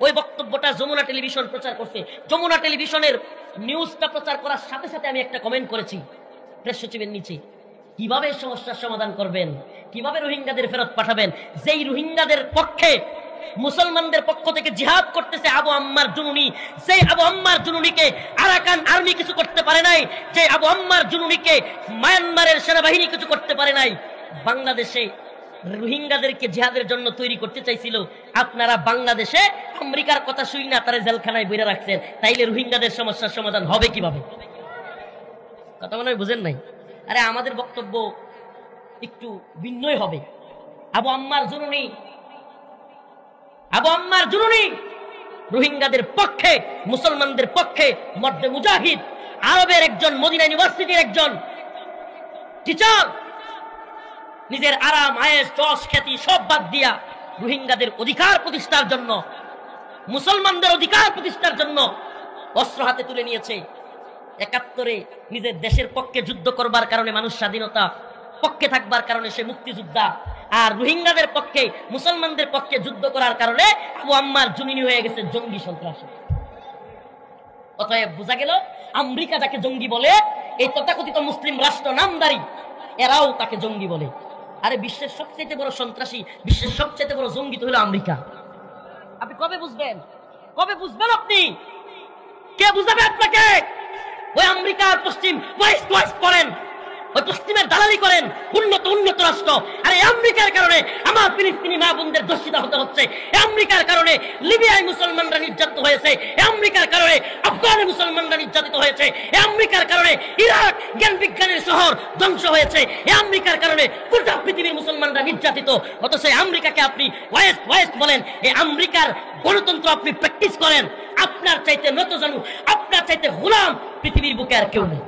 ওই বক্তব্যটা যমুনা টেলিভিশন প্রচার করছে। যমুনা টেলিভিশনের নিউজটা প্রচার করার সাথে সাথে আমি একটা কমেন্ট করেছি প্রেস সচিবের নিচে, কিভাবে সমস্যার সমাধান করবেন, কিভাবে রোহিঙ্গাদের ফেরত পাঠাবেন, যেই রোহিঙ্গাদের পক্ষে মুসলমানদের পক্ষ থেকে জিহাদ করতেছে আবু আম্মার জুনুনি, সেই আবু আম্মার জুনুনিকে আরাকান আর্মি কিছু করতে পারে নাই, যে আবু আম্মার জুনুনিকে মায়ানমারের সেনাবাহিনী কিছু করতে পারে নাই। বাংলাদেশে রোহিঙ্গাদেরকে জিহাদের জন্য তৈরি করতে চাইছিল, আপনারা বাংলাদেশে আমেরিকার কথা শুই না তারা জেলখানায় বইরা রাখছেন, তাইলে রোহিঙ্গাদের সমস্যার সমাধান হবে কিভাবে? কথা মনে হয় বুঝেন নাই। আরে আমাদের বক্তব্য একটু ভিন্নই হবে। আবু আম্মার জুনুনি রোহিঙ্গাদের পক্ষে, মুসলমানদের পক্ষে মর্দে মুজাহিদ, আরবের একজন, মদিনা ইউনিভার্সিটির একজন টিচার, নিজের আরাম আয়েশ যশ খ্যাতি সব বাদ দিয়া রোহিঙ্গাদের অধিকার প্রতিষ্ঠার জন্য, মুসলমানদের অধিকার প্রতিষ্ঠার জন্য অস্ত্র হাতে তুলে নিয়েছে। ৭১ নিজের দেশের পক্ষে যুদ্ধ করবার কারণে মানুষ স্বাধীনতা পক্ষে থাকবার কারণে সে মুক্তিযোদ্ধা, আর রোহিঙ্গাদের পক্ষে, মুসলমানদের পক্ষে যুদ্ধ করার কারণে আবু আম্মার জুনুনি হয়ে গেছে জঙ্গি সন্ত্রাসী। অতএব বোঝা গেল আমেরিকা যাকে জঙ্গি বলে, এই তথাকথিত মুসলিম রাষ্ট্র নামদারি এরাও তাকে জঙ্গি বলে। আরে বিশ্বের সবচেয়ে বড় সন্ত্রাসী, বিশ্বের সবচেয়ে বড় জঙ্গি তো হলো আমেরিকা। আপনি কবে বুঝবেন? কবে বুঝবেন আপনি? কে বুঝাবে আপনাকে? ওই আমেরিকার পশ্চিম ওয়েস্ট করেন, ওই পশ্চিমের দালালি করেন, উন্নত রাষ্ট্র। আর এই আমেরিকার কারণে আমার ফিলিস্তিনি মা বোনদের দর্শিতা হতে হচ্ছে। আমেরিকার কারণে লিবিয়ায় মুসলমানরা নির্যাতিত হয়েছে। আমেরিকার কারণে আফগানে মুসলমানরা নির্যাতিত হয়েছে। আমেরিকার কারণে ইরাক জ্ঞান বিজ্ঞানের শহর ধ্বংস হয়েছে। আমেরিকার কারণে গোটা পৃথিবীর মুসলমানরা নির্যাতিত। অথচ আমেরিকাকে আপনি ওয়েস্ট বলেন। এই আমেরিকার গণতন্ত্র আপনি প্র্যাকটিস করেন। আপনার চাইতে নতজানু, আপনার চাইতে গোলাম পৃথিবীর বুকে আর কেউ নেই।